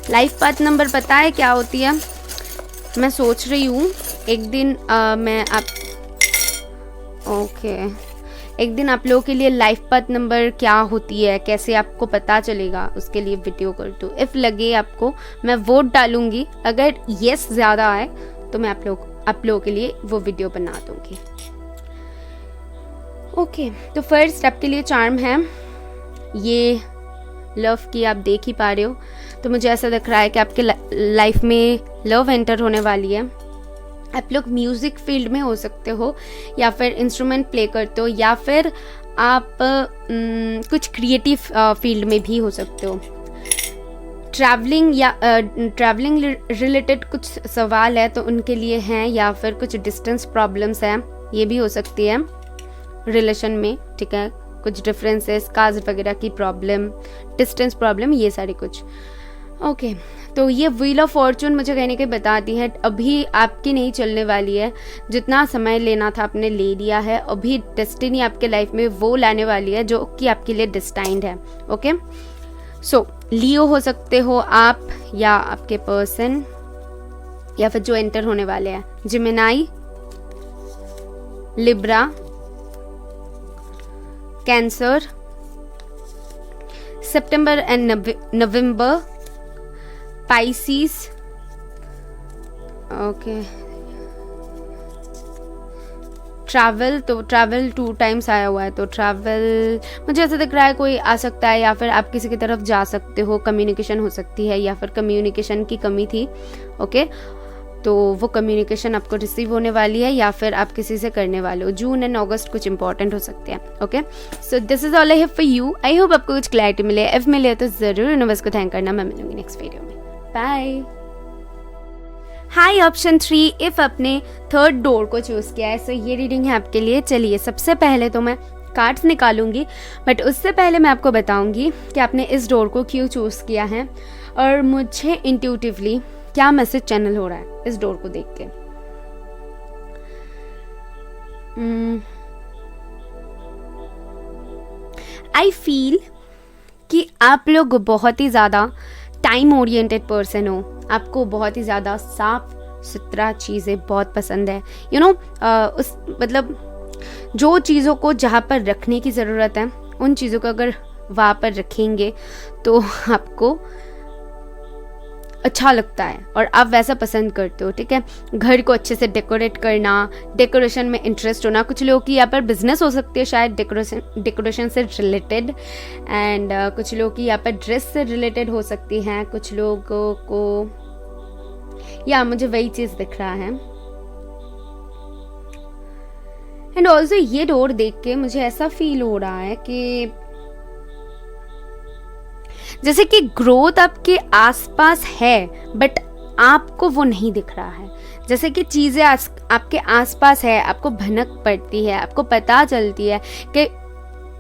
लाइफ पाथ नंबर पता है क्या होती है? मैं सोच रही हूँ एक दिन एक दिन आप लोगों के लिए लाइफ पाथ नंबर क्या होती है, कैसे आपको पता चलेगा, उसके लिए वीडियो कर दूँ। इफ़ लगे आपको मैं वोट डालूंगी, अगर येस ज़्यादा आए तो मैं आप लोगों के लिए वो वीडियो बना दूंगी। ओके, तो फर्स्ट आपके लिए चार्म है ये लव की, आप देख ही पा रहे हो। तो मुझे ऐसा दिख रहा है कि आपके लाइफ में लव एंटर होने वाली है। आप लोग म्यूज़िक फील्ड में हो सकते हो, या फिर इंस्ट्रूमेंट प्ले करते हो, या फिर आप कुछ क्रिएटिव फील्ड में भी हो सकते हो। ट्रैवलिंग रिलेटेड कुछ सवाल है तो उनके लिए हैं, या फिर कुछ डिस्टेंस प्रॉब्लम्स हैं, ये भी हो सकती है रिलेशन में, ठीक है। कुछ डिफरेंसेस, कास्ट वगैरह की प्रॉब्लम, डिस्टेंस प्रॉब्लम, ये सारे कुछ। ओके, तो ये व्हील ऑफ फॉर्चून मुझे कहने के बताती है अभी आपकी नहीं चलने वाली है, जितना समय लेना था आपने ले लिया है। अभी डेस्टिनी आपके लाइफ में वो लाने वाली है जो कि आपके लिए डिस्टाइंड है। ओके, सो लियो हो सकते हो आप, या आपके पर्सन, या फिर जो एंटर होने वाले हैं जिमिनाई, लिब्रा, कैंसर, सितंबर एंड नवंबर, पाइसिस। ओके, ट्रैवल, तो ट्रैवल 2 टाइम्स आया हुआ है, तो ट्रैवल मुझे ऐसा दिख रहा है कोई आ सकता है, या फिर आप किसी की तरफ जा सकते हो, कम्युनिकेशन हो सकती है, या फिर कम्युनिकेशन की कमी थी। ओके, तो वो कम्युनिकेशन आपको रिसीव होने वाली है, या फिर आप किसी से करने वाले हो। जून एंड अगस्त कुछ इंपॉर्टेंट हो सकते हैं। Okay, so this is all I have for you. I hope आपको कुछ क्लैरिटी मिले। इफ मिले तो ज़रूर यूनिवर्स को थैंक करना। मैं मिलूंगी नेक्स्ट वीडियो में। बाय। हाई ऑप्शन 3 इफ अपने थर्ड डोर को चूज किया है। सो ये रीडिंग है आपके लिए। चलिए सबसे पहले तो मैं कार्ड्स निकालूंगी, बट उससे पहले मैं आपको बताऊंगी कि आपने इस डोर को क्यों चूज किया है और मुझे इंट्यूटिवली क्या मैसेज चैनल हो रहा है इस डोर को देख के। आई फील कि आप लोग बहुत ही ज़्यादा टाइम ओरिएंटेड पर्सन हो। आपको बहुत ही ज़्यादा साफ सुथरा चीज़ें बहुत पसंद है। यू नो उस मतलब जो चीज़ों को जहाँ पर रखने की ज़रूरत है उन चीज़ों को अगर वहाँ पर रखेंगे तो आपको अच्छा लगता है और आप वैसा पसंद करते हो। ठीक है, घर को अच्छे से डेकोरेट करना, डेकोरेशन में इंटरेस्ट होना। कुछ लोगों की यहाँ पर बिजनेस हो सकती है शायद डेकोरेशन से रिलेटेड, एंड कुछ लोगों की यहाँ पर ड्रेस से रिलेटेड हो सकती हैं। कुछ लोगों को या मुझे वही चीज़ दिख रहा है। एंड ऑल्सो ये डोर देख के मुझे ऐसा फील हो रहा है कि जैसे कि ग्रोथ आपके आसपास है बट आपको वो नहीं दिख रहा है। जैसे कि चीज़ें आपके आसपास है, आपको भनक पड़ती है, आपको पता चलती है कि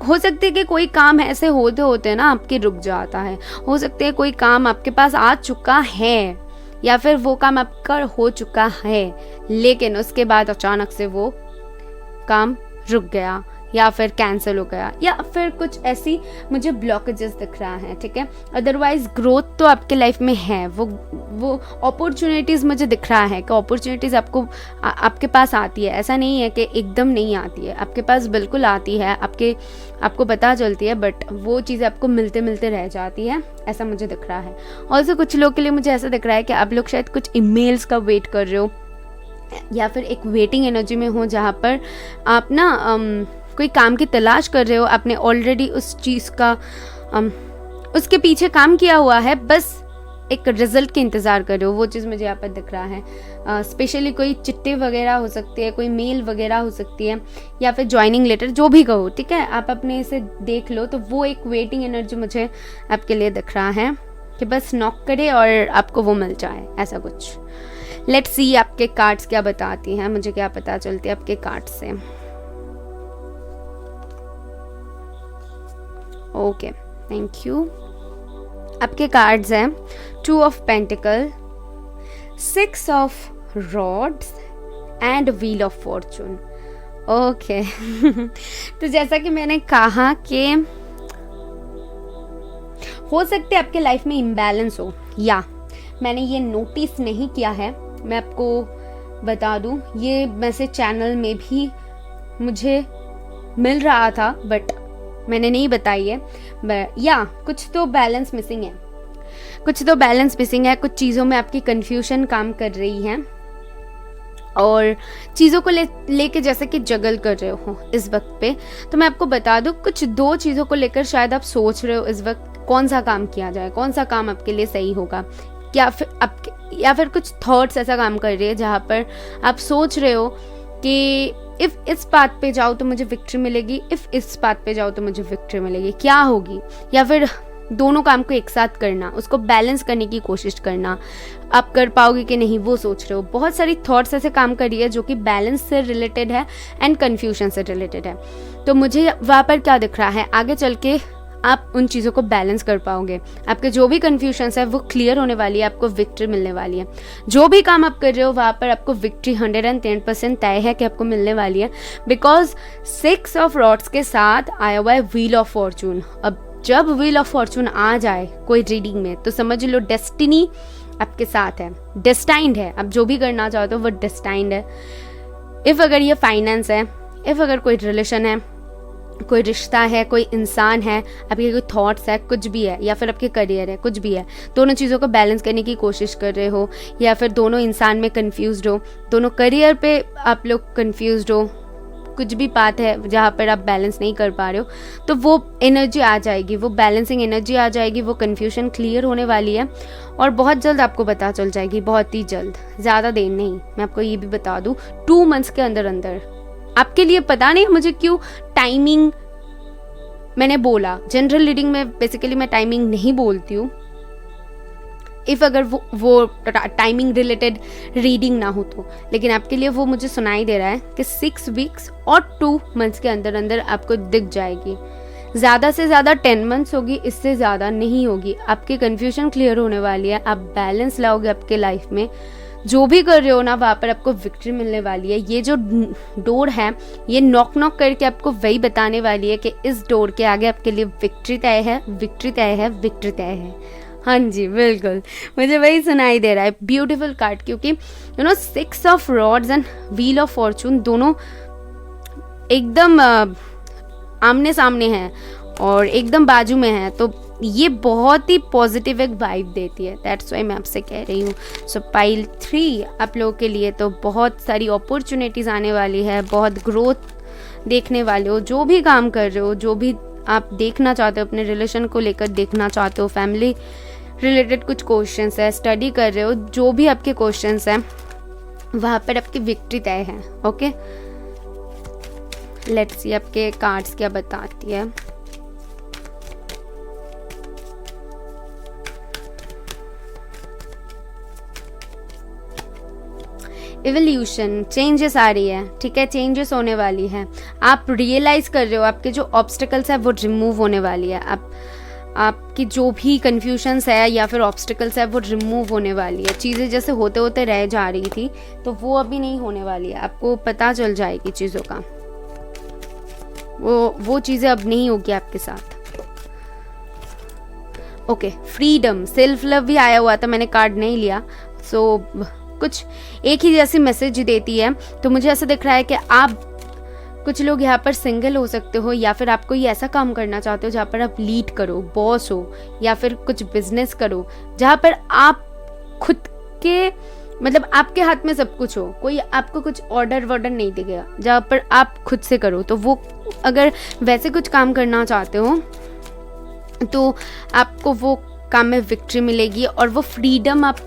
हो सकती है कि कोई काम ऐसे होते होते ना आपके रुक जाता है। हो सकता है कोई काम आपके पास आ चुका है या फिर वो काम आपका हो चुका है लेकिन उसके बाद अचानक से वो काम रुक गया या फिर कैंसिल हो गया या फिर कुछ ऐसी मुझे ब्लॉकेजेस दिख रहा है। ठीक है, अदरवाइज ग्रोथ तो आपके लाइफ में है। वो अपॉर्चुनिटीज़ मुझे दिख रहा है कि अपॉर्चुनिटीज़ आपके पास आती है। ऐसा नहीं है कि एकदम नहीं आती है, आपके पास बिल्कुल आती है, आपको पता चलती है, बट वो चीज़ें आपको मिलते मिलते रह जाती है। ऐसा मुझे दिख रहा है। ऑल्सो कुछ लोग के लिए मुझे ऐसा दिख रहा है कि आप लोग शायद कुछ ईमेल्स का वेट कर रहे हो या फिर एक वेटिंग एनर्जी में हो जहाँ पर आप ना कोई काम की तलाश कर रहे हो। आपने ऑलरेडी उस चीज़ का उसके पीछे काम किया हुआ है, बस एक रिजल्ट के इंतज़ार कर रहे हो। वो चीज़ मुझे यहाँ पर दिख रहा है। स्पेशली कोई चिट्ठी वगैरह हो सकती है, कोई मेल वगैरह हो सकती है या फिर ज्वाइनिंग लेटर, जो भी कहो। ठीक है, आप अपने इसे देख लो। तो वो एक वेटिंग एनर्जी मुझे आपके लिए दिख रहा है कि बस नॉक करे और आपको वो मिल जाए, ऐसा कुछ। लेट्स सी आपके कार्ड्स क्या बताती हैं, मुझे क्या पता चलती है आपके कार्ड्स से। Okay, thank you. आपके कार्ड्स हैं 2 of pentacle, 6 of rods and wheel of Fortune. Okay तो जैसा कि मैंने कहा कि हो सकते है आपके लाइफ में इम्बैलेंस हो, या मैंने ये नोटिस नहीं किया है। मैं आपको बता दूं, ये मैसेज चैनल में भी मुझे मिल रहा था बट मैंने नहीं बताई है। या कुछ तो बैलेंस मिसिंग है, कुछ चीज़ों में आपकी कंफ्यूजन काम कर रही है और चीज़ों को लेके जैसे कि जगल कर रहे हो इस वक्त पे। तो मैं आपको बता दूं, कुछ 2 चीज़ों को लेकर शायद आप सोच रहे हो इस वक्त कौन सा काम किया जाए, कौन सा काम आपके लिए सही होगा, या फिर कुछ थॉट्स ऐसा काम कर रही है जहाँ पर आप सोच रहे हो कि इफ़ इस बात पे जाओ तो मुझे विक्ट्री मिलेगी, इफ़ इस बात पे जाओ तो मुझे विक्ट्री मिलेगी, क्या होगी। या फिर दोनों काम को एक साथ करना, उसको बैलेंस करने की कोशिश करना, आप कर पाओगे कि नहीं वो सोच रहे हो। बहुत सारी थॉट्स ऐसे काम कर रही है जो कि बैलेंस से रिलेटेड है एंड कन्फ्यूजन से रिलेटेड है। तो मुझे वहाँ पर क्या दिख रहा है, आगे चल के आप उन चीज़ों को बैलेंस कर पाओगे। आपके जो भी कन्फ्यूजन्स है वो क्लियर होने वाली है, आपको विक्ट्री मिलने वाली है। जो भी काम आप कर रहे हो वहाँ पर आपको विक्ट्री 110% तय है कि आपको मिलने वाली है, बिकॉज 6 ऑफ रॉड्स के साथ आया हुआ है व्हील ऑफ फॉर्चून। अब जब व्हील ऑफ फॉर्चून आ जाए कोई रीडिंग में तो समझ लो डेस्टिनी आपके साथ है, डेस्टाइंड है। आप जो भी करना चाहते हो वो डेस्टाइंड है। इफ़ अगर ये फाइनेंस है, इफ़ अगर कोई रिलेशन है, कोई रिश्ता है, कोई इंसान है, आपके कोई थॉट्स है, कुछ भी है, या फिर आपके करियर है, कुछ भी है, दोनों चीज़ों को बैलेंस करने की कोशिश कर रहे हो या फिर दोनों इंसान में कंफ्यूज्ड हो, दोनों करियर पे आप लोग कंफ्यूज्ड हो, कुछ भी बात है जहाँ पर आप बैलेंस नहीं कर पा रहे हो, तो वो एनर्जी आ जाएगी, वो बैलेंसिंग एनर्जी आ जाएगी, वो कन्फ्यूजन क्लियर होने वाली है और बहुत जल्द आपको पता चल जाएगी, बहुत ही जल्द, ज़्यादा देर नहीं। मैं आपको ये भी बता दूँ 2 मंथ्स के अंदर अंदर आपके लिए। पता नहीं मुझे क्यों टाइमिंग मैंने बोला, जनरल रीडिंग में बेसिकली मैं टाइमिंग नहीं बोलती हूँ। इफ़ अगर वो टाइमिंग रिलेटेड रीडिंग ना हो तो, लेकिन आपके लिए वो मुझे सुनाई दे रहा है कि 6 वीक्स और 2 मंथ्स के अंदर अंदर आपको दिख जाएगी। ज़्यादा से ज़्यादा 10 मंथ्स होगी, इससे ज़्यादा नहीं होगी। आपकी कन्फ्यूजन क्लियर होने वाली है, आप बैलेंस लाओगे आपके लाइफ में। जो भी कर रहे हो ना, वहाँ पर आपको विक्ट्री मिलने वाली है। ये जो डोर है, ये नॉक नॉक करके आपको वही बताने वाली है कि इस डोर के आगे आपके लिए विक्ट्री तय है, विक्ट्री तय है, विक्ट्री तय है। हाँ जी, बिल्कुल मुझे वही सुनाई दे रहा है। ब्यूटीफुल कार्ड, क्योंकि 6 of rods and wheel of Fortune दोनों एकदम आमने सामने हैं और एकदम बाजू में है, तो ये बहुत ही पॉजिटिव एक वाइब देती है। दैट्स वाई मैं आपसे कह रही हूँ। सो पाइल 3 आप लोगों के लिए तो बहुत सारी अपॉर्चुनिटीज़ आने वाली है, बहुत ग्रोथ देखने वाले हो। जो भी काम कर रहे हो, जो भी आप देखना चाहते हो, अपने रिलेशन को लेकर देखना चाहते हो, फैमिली रिलेटेड कुछ क्वेश्चंस है, स्टडी कर रहे हो, जो भी आपके क्वेश्चंस हैं वहाँ पर आपकी विक्ट्री तय है। ओके, लेट्स सी आपके कार्ड्स क्या बताती है। इवोल्यूशन, चेंजेस आ रही है, ठीक है, चेंजेस होने वाली है। आप रियलाइज कर रहे हो आपके जो ऑब्स्टिकल्स है वो रिमूव होने वाली है। आपकी जो भी कन्फ्यूजन्स है या फिर ऑब्स्टिकल्स है वो रिमूव होने वाली है। चीज़ें जैसे होते होते रह जा रही थी तो वो अभी नहीं होने वाली है। आपको पता चल जाएगी चीज़ों का, वो चीज़ें अब नहीं होगी आपके साथ। ओके, फ्रीडम, सेल्फ लव भी आया हुआ था, मैंने कार्ड नहीं लिया। सो कुछ एक ही जैसी मैसेज देती है। तो मुझे ऐसा दिख रहा है कि आप कुछ लोग यहाँ पर सिंगल हो सकते हो, या फिर आप कोई ऐसा काम करना चाहते हो जहाँ पर आप लीड करो, बॉस हो, या फिर कुछ बिजनेस करो जहाँ पर आप खुद के मतलब आपके हाथ में सब कुछ हो, कोई आपको कुछ ऑर्डर वर्डर नहीं देगा, जहाँ पर आप खुद से करो। तो वो अगर वैसे कुछ काम करना चाहते हो तो आपको वो काम में विक्ट्री मिलेगी और वो फ्रीडम आप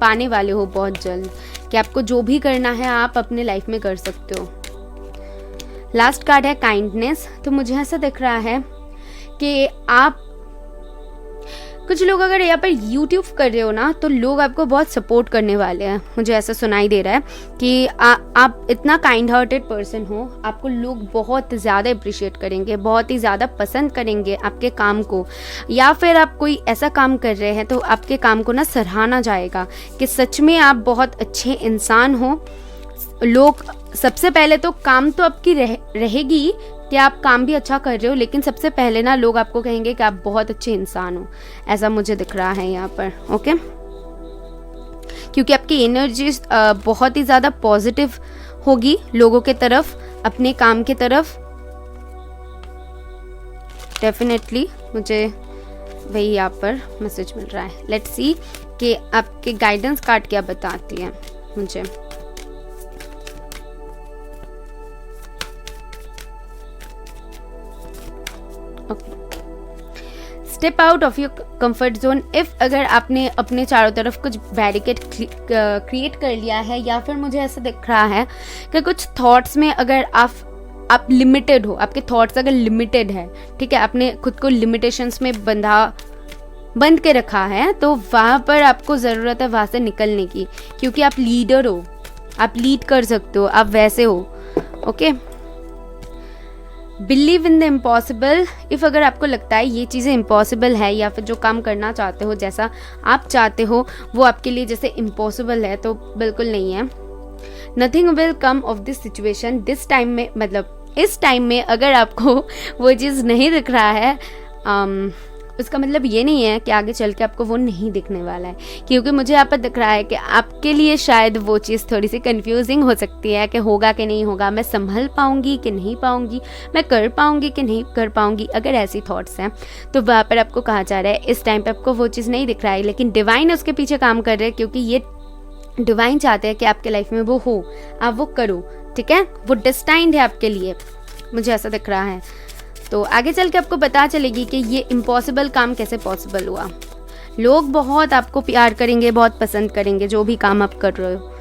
पाने वाले हो बहुत जल्द, कि आपको जो भी करना है आप अपने लाइफ में कर सकते हो। लास्ट कार्ड है काइंडनेस। तो मुझे ऐसा दिख रहा है कि आप कुछ लोग अगर यहाँ पर यूट्यूब कर रहे हो ना, तो लोग आपको बहुत सपोर्ट करने वाले हैं। मुझे ऐसा सुनाई दे रहा है कि आप इतना काइंड हार्टेड पर्सन हो, आपको लोग बहुत ज़्यादा अप्रिशिएट करेंगे, बहुत ही ज़्यादा पसंद करेंगे आपके काम को। या फिर आप कोई ऐसा काम कर रहे हैं तो आपके काम को ना सराहा जाएगा कि सच में आप बहुत अच्छे इंसान हो। लोग सबसे पहले तो काम तो आपकी रहेगी कि आप काम भी अच्छा कर रहे हो, लेकिन सबसे पहले ना लोग आपको कहेंगे कि आप बहुत अच्छे इंसान हो। ऐसा मुझे दिख रहा है यहाँ पर। ओके, क्योंकि आपकी एनर्जी बहुत ही ज़्यादा पॉजिटिव होगी लोगों के तरफ, अपने काम की तरफ। डेफिनेटली मुझे वही यहाँ पर मैसेज मिल रहा है। लेट्स सी कि आपके गाइडेंस कार्ड क्या बताती है मुझे। Step out of your comfort zone. If अगर आपने अपने चारों तरफ कुछ बैरिकेड क्रिएट कर लिया है, या फिर मुझे ऐसा दिख रहा है कि कुछ थॉट्स में अगर आप लिमिटेड हो, आपके थॉट्स अगर लिमिटेड है, ठीक है, आपने खुद को लिमिटेशंस में बंद के रखा है, तो वहाँ पर आपको ज़रूरत है वहाँ से निकलने की, क्योंकि आप लीडर हो, आप लीड कर सकते हो, आप वैसे हो। Okay, believe in the impossible. If अगर आपको लगता है ये चीज़ें इम्पॉसिबल है, या फिर जो काम करना चाहते हो, जैसा आप चाहते हो वो आपके लिए जैसे इम्पॉसिबल है, तो बिल्कुल नहीं है। Nothing will come of this situation this time में, मतलब इस टाइम में अगर आपको वो चीज़ नहीं दिख रहा है, उसका मतलब ये नहीं है कि आगे चल के आपको वो नहीं दिखने वाला है, क्योंकि मुझे यहाँ पर दिख रहा है कि आपके लिए शायद वो चीज़ थोड़ी सी कंफ्यूजिंग हो सकती है कि होगा कि नहीं होगा, मैं संभल पाऊंगी कि नहीं पाऊंगी, मैं कर पाऊंगी कि नहीं कर पाऊंगी। अगर ऐसी थॉट्स हैं तो वहाँ पर आपको कहा जा रहा है इस टाइम पे आपको वो चीज़ नहीं दिख रहा है, लेकिन डिवाइन उसके पीछे काम कर रहे हैं, क्योंकि ये डिवाइन चाहते हैं कि आपके लाइफ में वो हो, आप वो करो, ठीक है, वो डेस्टाइन्ड है आपके लिए, मुझे ऐसा दिख रहा है। तो आगे चल के आपको पता चलेगी कि ये इम्पॉसिबल काम कैसे पॉसिबल हुआ। लोग बहुत आपको प्यार करेंगे, बहुत पसंद करेंगे जो भी काम आप कर रहे हो।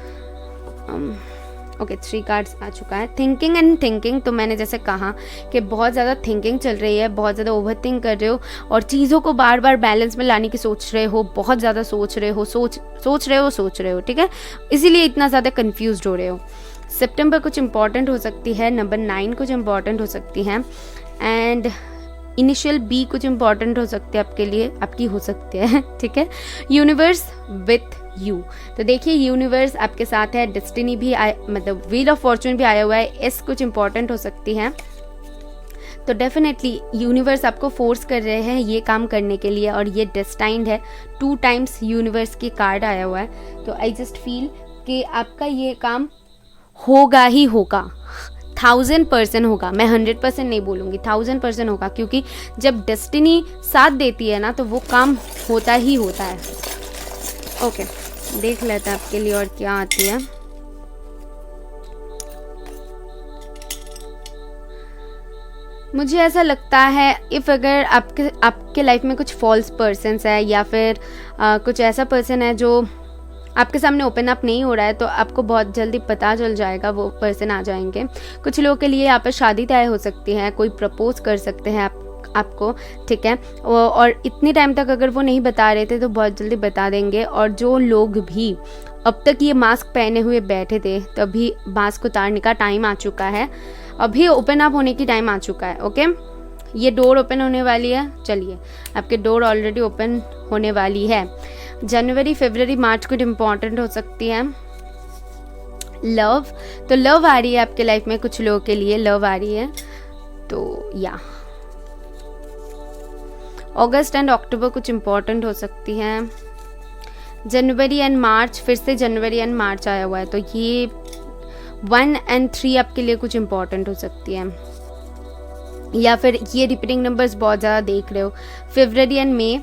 ओके 3 कार्ड्स आ चुका है। थिंकिंग एंड थिंकिंग, तो मैंने जैसे कहा कि बहुत ज़्यादा थिंकिंग चल रही है, बहुत ज़्यादा ओवर थिंक कर रहे हो और चीज़ों को बार बार बैलेंस में लाने की सोच रहे हो, बहुत ज़्यादा सोच रहे हो, ठीक है, इसीलिए इतना ज़्यादा कन्फ्यूज हो रहे हो। सितंबर कुछ इंपॉर्टेंट हो सकती है, नंबर 9 कुछ इंपॉर्टेंट हो सकती है एंड इनिशियल बी कुछ इंपॉर्टेंट हो सकते हैं आपके लिए, आपकी हो सकती है, ठीक है। यूनिवर्स विथ यू, तो देखिए यूनिवर्स आपके साथ है, डेस्टिनी भी मतलब व्हील ऑफ फॉर्चून भी आया हुआ है, एस कुछ इंपॉर्टेंट हो सकती है। तो डेफिनेटली यूनिवर्स आपको फोर्स कर रहे हैं ये काम करने के लिए और ये डेस्टाइंड है। 2 टाइम्स यूनिवर्स की कार्ड आया हुआ है, तो आई जस्ट फील कि आपका ये काम होगा ही होगा, 1000% होगा। मैं 100% नहीं बोलूँगी, 1000% होगा, क्योंकि जब डेस्टिनी साथ देती है ना तो वो काम होता ही होता है। ओके, देख लेते हैं आपके लिए और क्या आती है। मुझे ऐसा लगता है इफ़ अगर आपके लाइफ में कुछ फॉल्स पर्सन्स है या फिर कुछ ऐसा पर्सन है जो आपके सामने ओपन अप नहीं हो रहा है, तो आपको बहुत जल्दी पता चल जाएगा, वो पर्सन आ जाएंगे। कुछ लोगों के लिए यहाँ पर शादी तय हो सकती है, कोई प्रपोज कर सकते हैं आपको, ठीक है। और इतने टाइम तक अगर वो नहीं बता रहे थे तो बहुत जल्दी बता देंगे। और जो लोग भी अब तक ये मास्क पहने हुए बैठे थे, तो अभी मास्क उतारने का टाइम आ चुका है, अभी ओपन अप होने की टाइम आ चुका है। ओके, ये डोर ओपन होने वाली है। चलिए, आपके डोर ऑलरेडी ओपन होने वाली है। जनवरी, फरवरी, मार्च कुछ इम्पॉर्टेंट हो सकती है। लव, तो लव आ रही है आपके लाइफ में, कुछ लोगों के लिए लव आ रही है। तो या अगस्त एंड अक्टूबर कुछ इम्पॉर्टेंट हो सकती है। जनवरी एंड मार्च, फिर से जनवरी एंड मार्च आया हुआ है, तो ये 1 और 3 आपके लिए कुछ इम्पॉर्टेंट हो सकती है। या फिर ये रिपीटिंग नंबर्स बहुत ज़्यादा देख रहे हो। फरवरी एंड मई,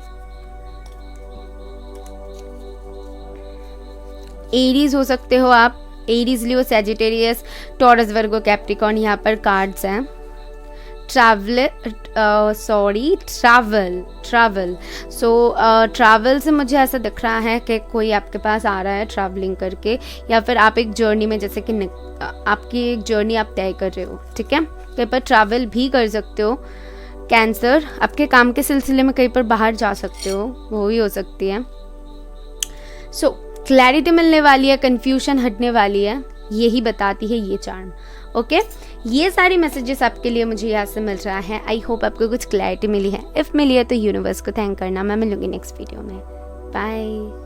एरीज हो सकते हो आप, एरीज, लियो, सैजिटेरियस, टॉरस, वर्गो, कैप्रिकॉर्न, यहाँ पर कार्ड्स हैं। ट्रैवल, ट्रैवल से मुझे ऐसा दिख रहा है कि कोई आपके पास आ रहा है ट्रैवलिंग करके, या फिर आप एक जर्नी में, जैसे कि आपकी एक जर्नी आप तय कर रहे हो, ठीक है, कहीं पर ट्रैवल भी कर सकते हो। कैंसर, आपके काम के सिलसिले में कहीं पर बाहर जा सकते हो, वो भी हो सकती है। सो क्लैरिटी मिलने वाली है, कन्फ्यूजन हटने वाली है, यही बताती है ये चार्म। ओके, ये सारी मैसेजेस आपके लिए मुझे यहाँ से मिल रहा है। आई होप आपको कुछ क्लैरिटी मिली है। इफ़ मिली है तो यूनिवर्स को थैंक करना। मैं मिलूंगी नेक्स्ट वीडियो में। बाय।